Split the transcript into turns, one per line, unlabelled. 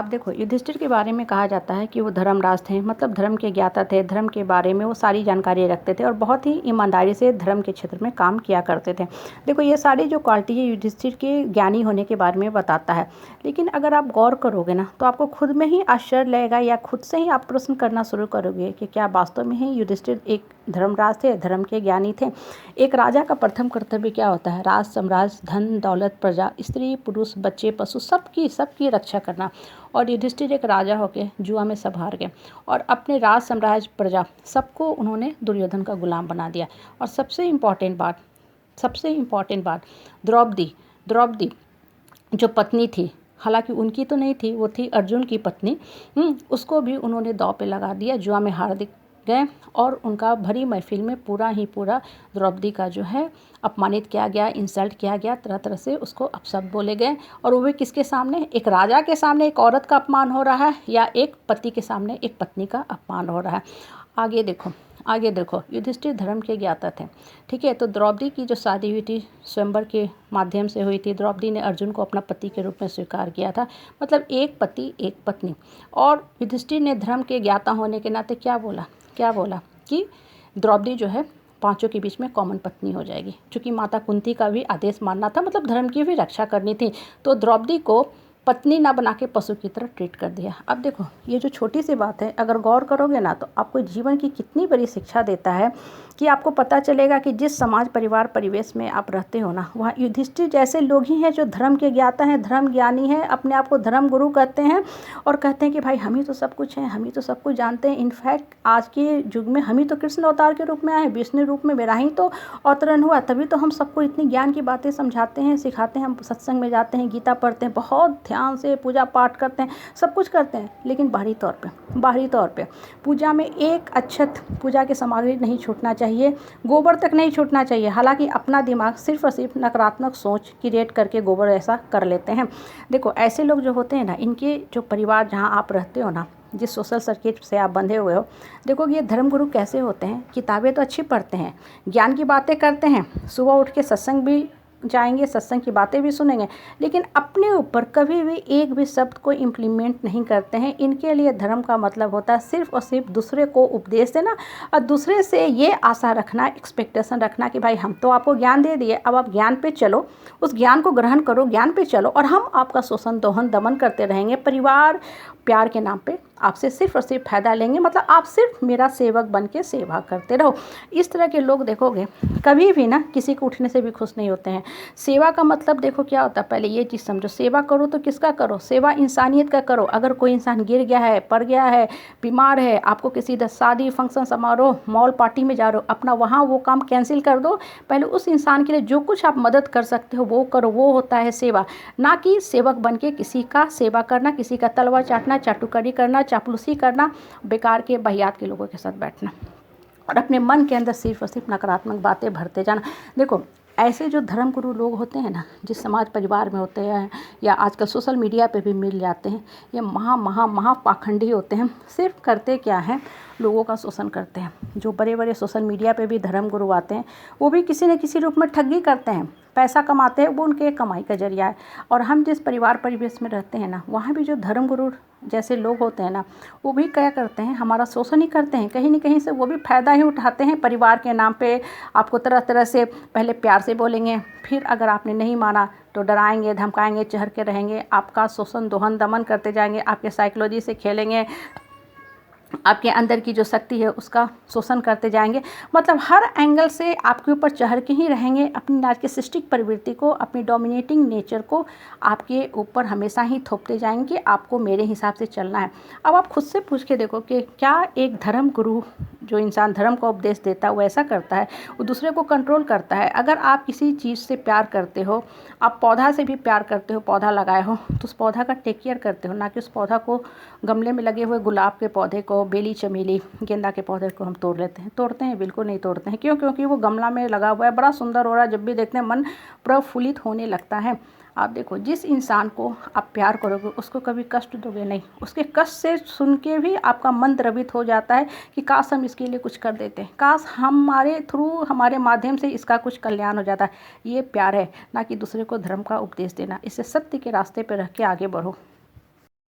आप देखो, युधिष्ठिर के बारे में कहा जाता है कि वो धर्मराज थे, मतलब धर्म के ज्ञाता थे, धर्म के बारे में वो सारी जानकारी रखते थे और बहुत ही ईमानदारी से धर्म के क्षेत्र में काम किया करते थे। देखो, ये सारी जो क्वालिटी है युधिष्ठिर के ज्ञानी होने के बारे में बताता है। लेकिन अगर आप गौर करोगे ना, तो आपको खुद में ही आश्चर्य लगेगा या खुद से ही आप प्रश्न करना शुरू करोगे कि क्या वास्तव में ही युधिष्ठिर एक धर्मराज थे, धर्म के ज्ञानी थे। एक राजा का प्रथम कर्तव्य क्या होता है? राज, साम्राज्य, धन दौलत, प्रजा, स्त्री पुरुष, बच्चे पशु, सबकी रक्षा करना। और युधिष्ठिर एक राजा होके जुआ में सब हार गए और अपने राज, साम्राज्य, प्रजा सबको उन्होंने दुर्योधन का गुलाम बना दिया। और सबसे इम्पॉर्टेंट बात, द्रौपदी जो पत्नी थी, हालांकि उनकी तो नहीं थी, वो थी अर्जुन की पत्नी, उसको भी उन्होंने दांव पे लगा दिया, जुआ में हार गए और उनका भरी महफिल में पूरा द्रौपदी का जो है अपमानित किया गया, इंसल्ट किया गया, तरह तरह से उसको अपशब्द बोले गए। और वो भी किसके सामने? एक राजा के सामने एक औरत का अपमान हो रहा है या एक पति के सामने एक पत्नी का अपमान हो रहा है। आगे देखो, युधिष्ठिर धर्म के ज्ञाता थे, ठीक है। तो द्रौपदी की जो शादी हुई थी स्वयंवर के माध्यम से हुई थी। द्रौपदी ने अर्जुन को अपना पति के रूप में स्वीकार किया था, मतलब एक पति एक पत्नी। और युधिष्ठिर ने धर्म के ज्ञाता होने के नाते क्या बोला कि द्रौपदी जो है पांचों के बीच में कॉमन पत्नी हो जाएगी, क्योंकि माता कुंती का भी आदेश मानना था, मतलब धर्म की भी रक्षा करनी थी। तो द्रौपदी को पत्नी ना बना के पशु की तरह ट्रीट कर दिया। अब देखो, ये जो छोटी सी बात है, अगर गौर करोगे ना, तो आपको जीवन की कितनी बड़ी शिक्षा देता है कि आपको पता चलेगा कि जिस समाज, परिवार, परिवेश में आप रहते हो ना, वहाँ युधिष्ठिर जैसे लोग ही हैं जो धर्म के ज्ञाता हैं, धर्म ज्ञानी हैं, अपने आप को धर्म गुरु कहते हैं और कहते हैं कि भाई हम ही तो सब कुछ हैं, हम ही तो सब कुछ जानते हैं। इनफैक्ट आज के युग में हम ही तो कृष्ण अवतार के रूप में आए, विष्णु रूप में मेरा ही तो अवतरण हुआ, तभी तो हम सबको इतनी ज्ञान की बातें समझाते हैं, सिखाते हैं। हम सत्संग में जाते हैं, गीता पढ़ते हैं, बहुत ध्यान से पूजा पाठ करते हैं, सब कुछ करते हैं, लेकिन बाहरी तौर पे पूजा में एक अक्षत पूजा की सामग्री नहीं छूटना चाहिए, गोबर तक नहीं छूटना चाहिए। हालांकि अपना दिमाग सिर्फ और सिर्फ नकारात्मक सोच क्रिएट करके गोबर ऐसा कर लेते हैं। देखो, ऐसे लोग जो होते हैं ना, इनके जो परिवार जहाँ आप रहते हो ना, जिस सोशल सर्किट से आप बंधे हुए हो, देखो ये धर्मगुरु कैसे होते हैं। किताबें तो अच्छी पढ़ते हैं, ज्ञान की बातें करते हैं, सुबह उठ के सत्संग भी जाएंगे, सत्संग की बातें भी सुनेंगे, लेकिन अपने ऊपर कभी भी एक भी शब्द को इम्प्लीमेंट नहीं करते हैं। इनके लिए धर्म का मतलब होता है सिर्फ और सिर्फ दूसरे को उपदेश देना और दूसरे से ये आशा रखना, एक्सपेक्टेशन रखना कि भाई हम तो आपको ज्ञान दे दिए, अब आप ज्ञान पे चलो, उस ज्ञान को ग्रहण करो, ज्ञान पे चलो और हम आपका शोषण, दोहन, दमन करते रहेंगे। परिवार प्यार के नाम पे आपसे सिर्फ और सिर्फ फायदा लेंगे, मतलब आप सिर्फ मेरा सेवक बन के सेवा करते रहो। इस तरह के लोग देखोगे कभी भी ना किसी को उठने से भी खुश नहीं होते हैं। सेवा का मतलब देखो क्या होता है, पहले ये चीज़ समझो, सेवा करो तो किसका करो? सेवा इंसानियत का करो। अगर कोई इंसान गिर गया है, पड़ गया है, बीमार है, आपको किसी शादी फंक्शन समारोह मॉल पार्टी में जा रहे हो, अपना वहाँ वो काम कैंसिल कर दो, पहले उस इंसान के लिए जो कुछ आप मदद कर सकते हो वो करो। वो होता है सेवा, ना कि सेवक बन के किसी का सेवा करना, किसी का तलवा चाटना, चाटुकरी करना, चापलूसी करना, बेकार के बहियात के लोगों के साथ बैठना और अपने मन के अंदर सिर्फ और सिर्फ नकारात्मक बातें भरते जाना। देखो, ऐसे जो धर्मगुरु लोग होते हैं ना, जिस समाज परिवार में होते हैं या आजकल सोशल मीडिया पे भी मिल जाते हैं, ये महा पाखंडी होते हैं। सिर्फ करते क्या है, लोगों का शोषण करते हैं। जो बड़े बड़े सोशल मीडिया पे भी धर्मगुरु आते हैं, वो भी किसी न किसी रूप में ठगी करते हैं, पैसा कमाते हैं, वो उनके कमाई का जरिया है। और हम जिस परिवार परिवेश में रहते हैं ना, वहाँ भी जो धर्मगुरु जैसे लोग होते हैं ना, वो भी क्या करते हैं, हमारा शोषण ही करते हैं। कहीं न कहीं से वो भी फ़ायदा ही उठाते हैं परिवार के नाम पे। आपको तरह तरह से पहले प्यार से बोलेंगे, फिर अगर आपने नहीं माना तो डराएंगे, धमकाएंगे, चढ़ के रहेंगे, आपका शोषण, दोहन, दमन करते जाएंगे, आपके साइकोलॉजी से खेलेंगे, आपके अंदर की जो शक्ति है उसका शोषण करते जाएंगे। मतलब हर एंगल से आपके ऊपर चढ़ के ही रहेंगे। अपनी नार्सिसिस्टिक प्रवृत्ति को, अपनी डोमिनेटिंग नेचर को आपके ऊपर हमेशा ही थोपते जाएंगे। आपको मेरे हिसाब से चलना है। अब आप खुद से पूछ के देखो कि क्या एक धर्म गुरु, जो इंसान धर्म का उपदेश देता है, वो ऐसा करता है? वो दूसरे को कंट्रोल करता है। अगर आप किसी चीज़ से प्यार करते हो, आप पौधा से भी प्यार करते हो, पौधा लगाए हो तो उस पौधा का टेक केयर करते हो, ना कि उस पौधा को, गमले में लगे हुए गुलाब के पौधे को, बेली, चमेली, गेंदा के पौधे को हम तोड़ लेते हैं। तोड़ते हैं? बिल्कुल नहीं तोड़ते हैं। क्यों? क्योंकि वो गमला में लगा हुआ है, बड़ा सुंदर हो रहा है, जब भी देखते हैं मन प्रफुल्लित होने लगता है। आप देखो, जिस इंसान को आप प्यार करोगे उसको कभी कष्ट दोगे नहीं। उसके कष्ट से सुन के भी आपका मन द्रवित हो जाता है कि काश हम इसके लिए कुछ कर देते हैं, काश हमारे थ्रू, हमारे माध्यम से इसका कुछ कल्याण हो जाता है। ये प्यार है, ना कि दूसरे को धर्म का उपदेश देना। इससे सत्य के रास्ते पर रह के आगे बढ़ो।